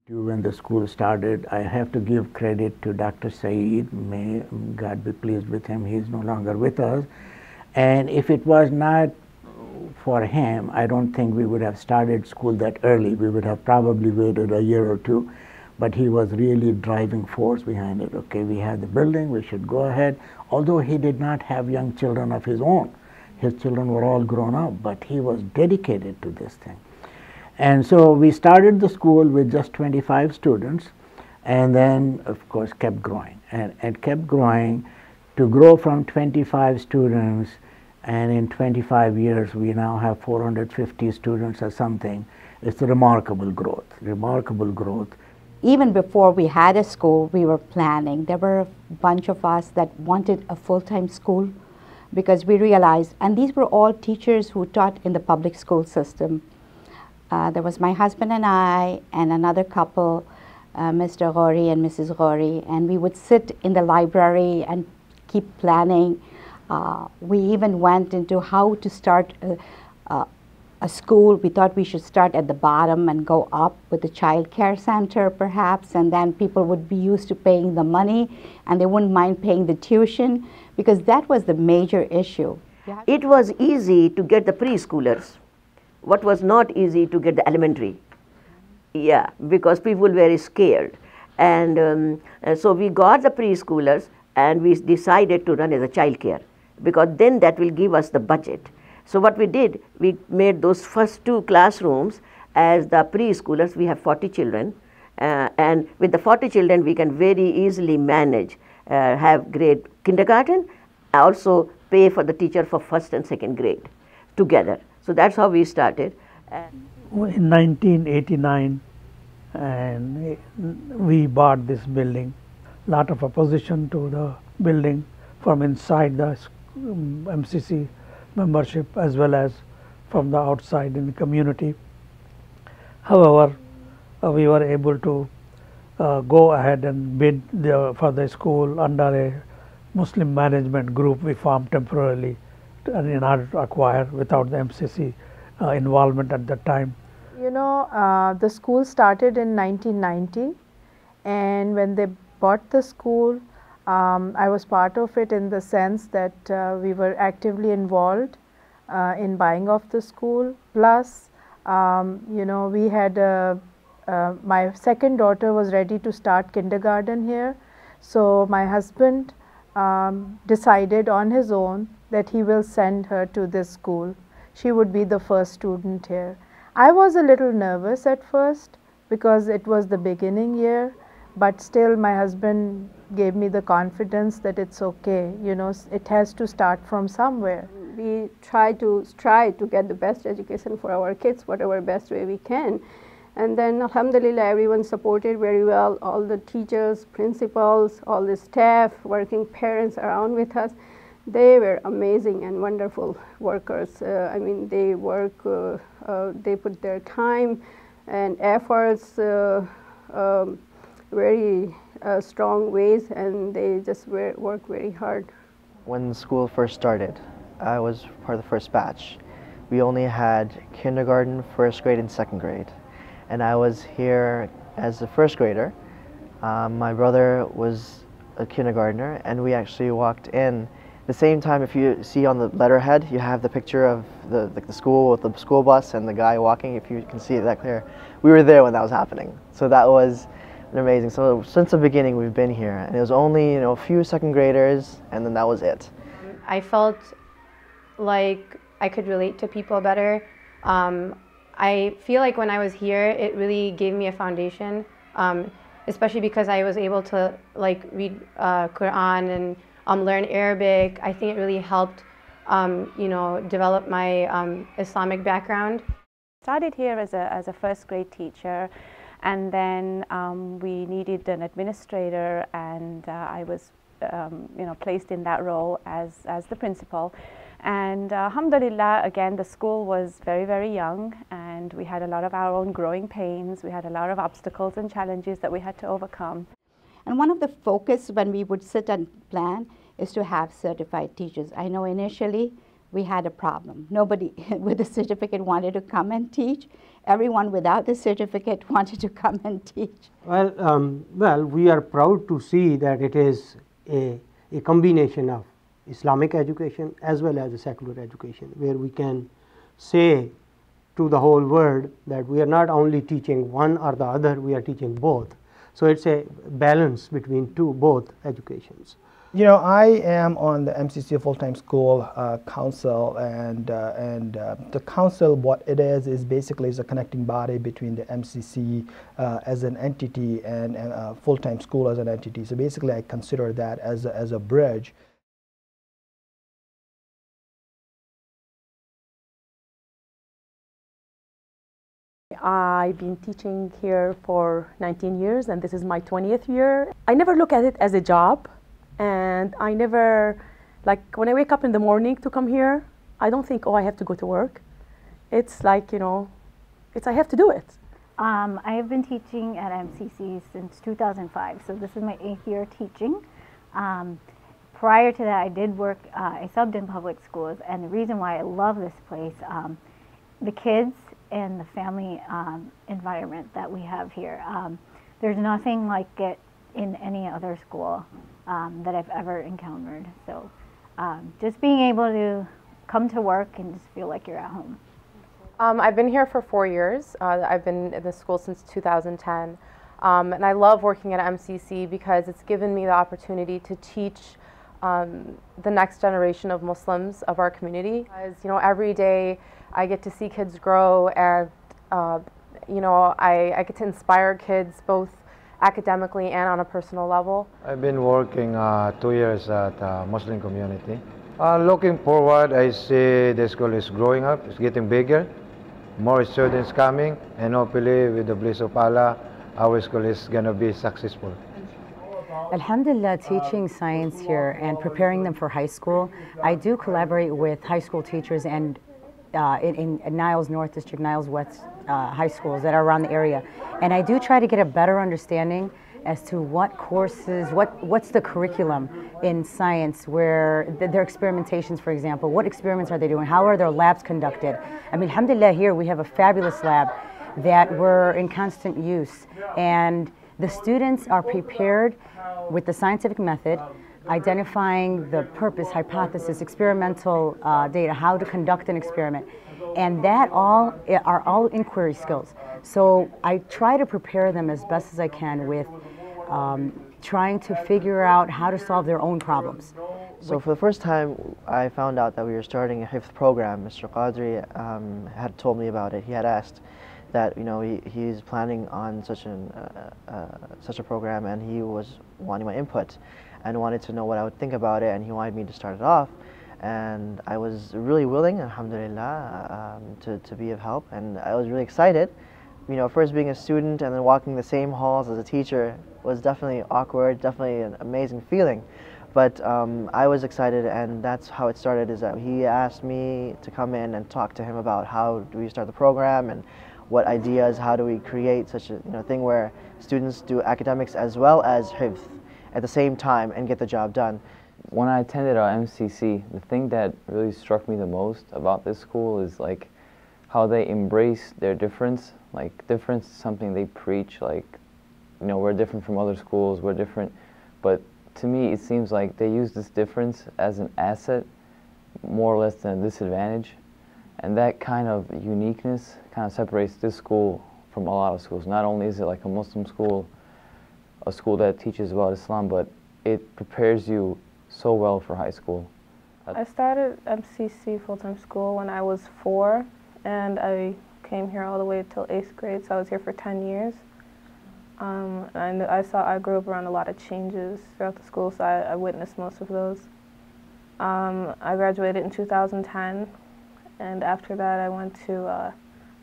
When the school started, I have to give credit to Dr. Saeed. May God be pleased with him. He's no longer with us. And if it was not for him, I don't think we would have started school that early. We would have probably waited a year or two. But he was really driving force behind it. Okay, we have the building, we should go ahead. Although he did not have young children of his own. His children were all grown up, but he was dedicated to this thing. And so we started the school with just 25 students, and then of course kept growing and kept growing. To grow from 25 students, and in 25 years we now have 450 students or something. It's a remarkable growth, remarkable growth. Even before we had a school, we were planning. There were a bunch of us that wanted a full-time school because we realized, and these were all teachers who taught in the public school system. There was my husband and I and another couple, Mr. Ghori and Mrs. Ghori, and we would sit in the library and keep planning. We even went into how to start a school. We thought we should start at the bottom and go up with the child care center perhaps, and then people would be used to paying the money and they wouldn't mind paying the tuition, because that was the major issue. It was easy to get the preschoolers. What was not easy to get the elementary. Yeah, because people were very scared. And so we got the preschoolers and we decided to run as a child care, because then that will give us the budget. So what we did, we made those first 2 classrooms as the preschoolers. We have 40 children, and with the 40 children we can very easily manage, have grade kindergarten, also pay for the teacher for first and second grade together. So that's how we started. In 1989, and we bought this building. Lot of opposition to the building from inside the MCC membership as well as from the outside in the community. However, we were able to go ahead and bid for the school under a Muslim management group we formed temporarily in order to acquire without the MCC involvement at that time. You know, the school started in 1990, and when they bought the school, I was part of it in the sense that we were actively involved in buying of the school. Plus, you know, we had my second daughter was ready to start kindergarten here, so my husband decided on his own that he will send her to this school. She would be the first student here. I was a little nervous at first because it was the beginning year, but still my husband gave me the confidence that it's okay, you know, it has to start from somewhere. We try to get the best education for our kids, whatever best way we can. And then alhamdulillah, everyone supported very well, all the teachers, principals, all the staff, working parents around with us. They were amazing and wonderful workers. I mean, they work, they put their time and efforts very strong ways, and they just work very hard. When the school first started, I was part of the first batch. We only had kindergarten, first grade, and second grade. And I was here as a first grader. My brother was a kindergartner, and we actually walked in. At the same time, if you see on the letterhead, you have the picture of the school with the school bus and the guy walking, if you can see it that clear. We were there when that was happening. So that was amazing. So since the beginning, we've been here. And it was only, you know, a few second graders, and then that was it. I felt like I could relate to people better. I feel like when I was here, it really gave me a foundation, especially because I was able to like read Quran and learn Arabic. I think it really helped, you know, develop my Islamic background. Started here as a first grade teacher, and then we needed an administrator, and I was you know, placed in that role as the principal. And alhamdulillah, again, the school was very, very young, and we had a lot of our own growing pains. We had a lot of obstacles and challenges that we had to overcome. And one of the focus when we would sit and plan is to have certified teachers. I know initially we had a problem. Nobody with a certificate wanted to come and teach. Everyone without the certificate wanted to come and teach. Well, we are proud to see that it is a combination of Islamic education as well as a secular education, where we can say to the whole world that we are not only teaching one or the other, we are teaching both. So it's a balance between both educations. You know, I am on the MCC full-time school council, and the council, what it is basically is a connecting body between the MCC as an entity and full-time school as an entity. So basically, I consider that as a bridge. I've been teaching here for 19 years, and this is my 20th year. I never look at it as a job, and I never, like, when I wake up in the morning to come here, I don't think, oh, I have to go to work. It's like, you know, I have to do it. I have been teaching at MCC since 2005, so this is my 8th year teaching. Prior to that, I did work, I subbed in public schools, and the reason why I love this place, the kids and the family environment that we have here. There's nothing like it in any other school that I've ever encountered. So just being able to come to work and just feel like you're at home. I've been here for 4 years. I've been in the school since 2010. And I love working at MCC because it's given me the opportunity to teach the next generation of Muslims of our community. As you know, every day I get to see kids grow, and you know, I get to inspire kids both academically and on a personal level. I've been working 2 years at Muslim community. Looking forward, I see the school is growing up, it's getting bigger, more students coming, and hopefully with the bliss of Allah, our school is going to be successful. Alhamdulillah, teaching science here and preparing them for high school, I do collaborate with high school teachers and in Niles North District, Niles West high schools that are around the area. And I do try to get a better understanding as to what courses, what's the curriculum in science, where their experimentations, for example, what experiments are they doing, how are their labs conducted. I mean, alhamdulillah, here we have a fabulous lab that we're in constant use. And the students are prepared with the scientific method, identifying the purpose, hypothesis, experimental data, how to conduct an experiment. And that are all inquiry skills. So I try to prepare them as best as I can with trying to figure out how to solve their own problems. So for the first time I found out that we were starting a Hifz program. Mr. Qadri had told me about it. He had asked that, you know, he's planning on such a program, and he was wanting my input and wanted to know what I would think about it, and he wanted me to start it off. And I was really willing, alhamdulillah, to be of help, and I was really excited. You know, first being a student and then walking the same halls as a teacher was definitely awkward, definitely an amazing feeling. But I was excited, and that's how it started, is that he asked me to come in and talk to him about how do we start the program and what ideas, how do we create such a thing where students do academics as well as Hifz at the same time and get the job done. When I attended MCC, the thing that really struck me the most about this school is like how they embrace their difference. Like, difference is something they preach, like, you know, we're different from other schools, we're different. But to me, it seems like they use this difference as an asset more or less than a disadvantage. And that kind of uniqueness kind of separates this school from a lot of schools. Not only is it like a Muslim school, a school that teaches about Islam, but it prepares you so well for high school. I started MCC full-time school when I was 4, and I came here all the way till 8th grade, so I was here for 10 years. And I grew up around a lot of changes throughout the school, so I witnessed most of those. I graduated in 2010, and after that I went to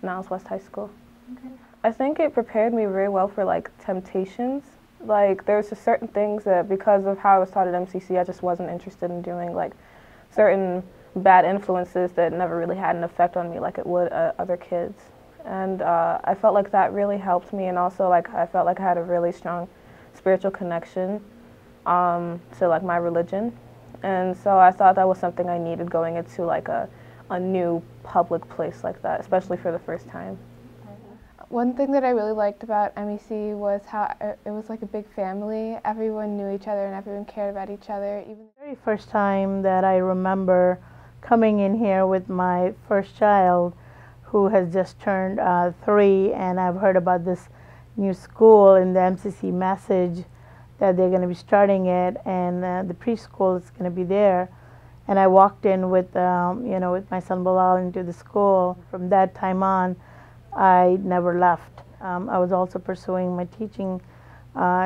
Niles West High School. Okay. I think it prepared me very well for like temptations. Like, there's just certain things that, because of how I was taught at MCC, I just wasn't interested in doing, like certain bad influences that never really had an effect on me like it would other kids. And I felt like that really helped me, and also like I felt like I had a really strong spiritual connection to like my religion. And so I thought that was something I needed going into like a new public place like that, especially for the first time. One thing that I really liked about MEC was how it was like a big family. Everyone knew each other and everyone cared about each other. Even the very first time that I remember coming in here with my first child, who has just turned 3, and I've heard about this new school in the MCC message that they're going to be starting it, and the preschool is going to be there. And I walked in with, with my son Bilal into the school. From that time on, I never left. I was also pursuing my teaching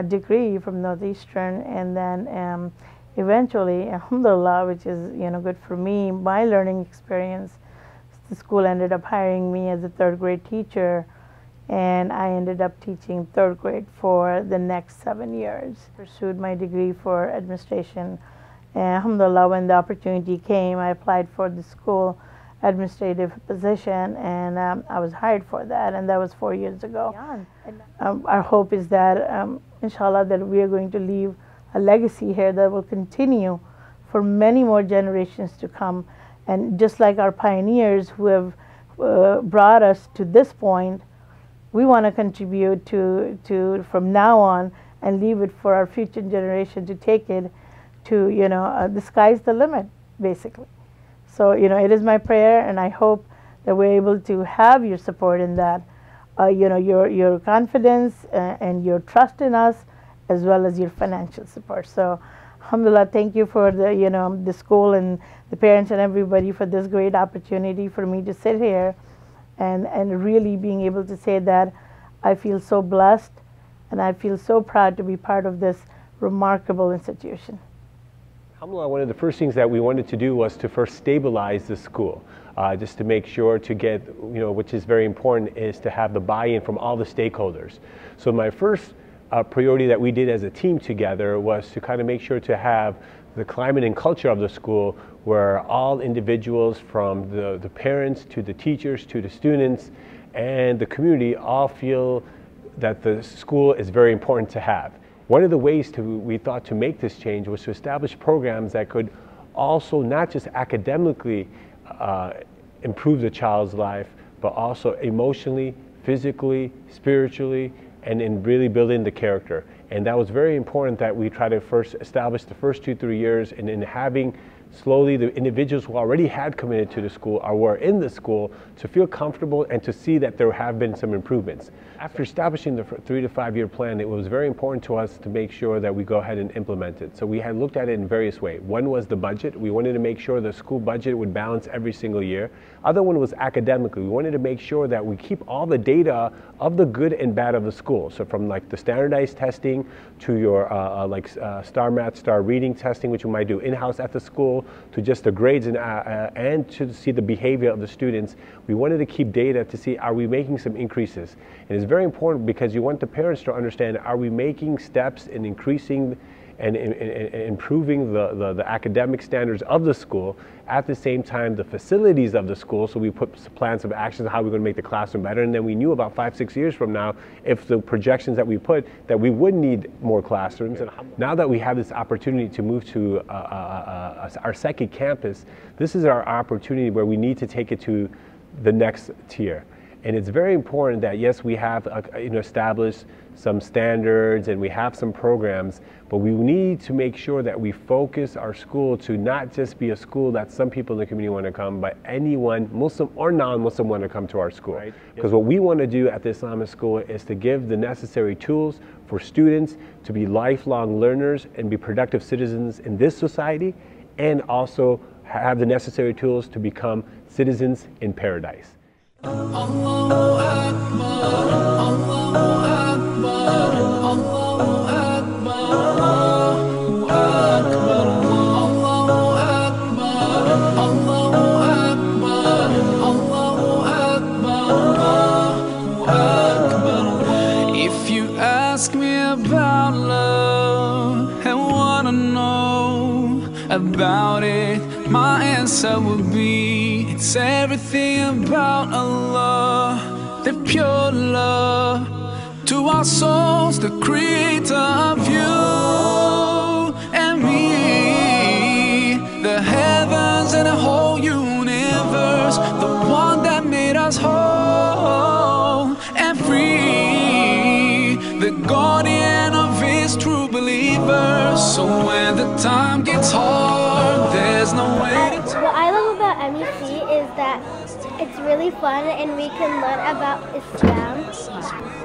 degree from Northeastern, and then eventually, alhamdulillah, which is good for me, my learning experience, the school ended up hiring me as a 3rd grade teacher, and I ended up teaching 3rd grade for the next 7 years. Pursued my degree for administration, and alhamdulillah, when the opportunity came, I applied for the school administrative position, and I was hired for that, and that was 4 years ago. Our hope is that, inshallah, that we are going to leave a legacy here that will continue for many more generations to come. And just like our pioneers who have brought us to this point, we want to contribute to from now on and leave it for our future generation to take it to, the sky's the limit, basically. So, it is my prayer, and I hope that we're able to have your support in that, your confidence and your trust in us, as well as your financial support. So, alhamdulillah, thank you for the school and the parents and everybody for this great opportunity for me to sit here and really being able to say that I feel so blessed and I feel so proud to be part of this remarkable institution. Alhamdulillah, one of the first things that we wanted to do was to first stabilize the school, just to make sure to get, which is very important, is to have the buy-in from all the stakeholders. So my first priority that we did as a team together was to kind of make sure to have the climate and culture of the school where all individuals, from the parents to the teachers to the students and the community, all feel that the school is very important to have. One of the ways we thought to make this change was to establish programs that could also not just academically improve the child's life, but also emotionally, physically, spiritually, and in really building the character. And that was very important that we try to first establish the first 2-3 years, and in having slowly the individuals who already had committed to the school or were in the school to feel comfortable and to see that there have been some improvements. After establishing the 3 to 5 year plan, it was very important to us to make sure that we go ahead and implement it. So we had looked at it in various ways. One was the budget. We wanted to make sure the school budget would balance every single year. Other one was academically. We wanted to make sure that we keep all the data of the good and bad of the school. So from like the standardized testing to your STAR Math, STAR Reading testing, which we might do in-house at the school, to just the grades and to see the behavior of the students. We wanted to keep data to see, are we making some increases? And it's very important because you want the parents to understand, are we making steps in increasing and improving the academic standards of the school, at the same time the facilities of the school. So we put plans of action on how we're going to make the classroom better, and then we knew about 5-6 years from now, if the projections that we put, that we would need more classrooms. And now that we have this opportunity to move to our second campus, this is our opportunity where we need to take it to the next tier. And it's very important that, yes, we have established some standards and we have some programs, but we need to make sure that we focus our school to not just be a school that some people in the community want to come, but anyone, Muslim or non-Muslim, want to come to our school. Because what we want to do at the Islamic school is to give the necessary tools for students to be lifelong learners and be productive citizens in this society, and also have the necessary tools to become citizens in paradise. Allahu Akbar, Allahu Akbar, Allahu Akbar, Allahu Akbar, Allahu Akbar, Allahu Akbar, Allahu Akbar, Allahu Akbar. If you ask me about love and wanna know about it, my answer would be, it's everything about Allah, the pure love to our souls, the creator of you and me. guardian of his true believers. So when the time gets hard, there's no way to What I love about MEC is that it's really fun and we can learn about Islam.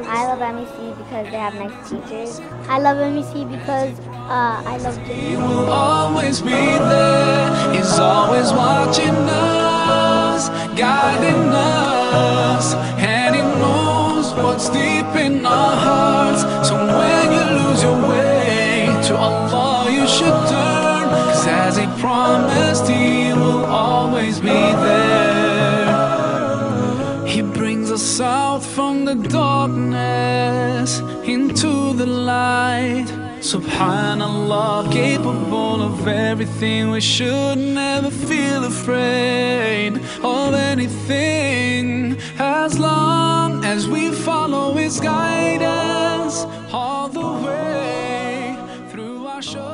I love MEC because they have nice teachers. I love MEC because I love gym. He will always be there. He's always watching us, guiding us, and he knows what's deep in our hearts. So when you lose your way, to Allah you should turn, 'cause as he promised, he will always be there. He brings us out from the darkness into the light. Subhanallah, capable of everything. We should never feel afraid of anything, as long as we follow his guidance all the way through our show.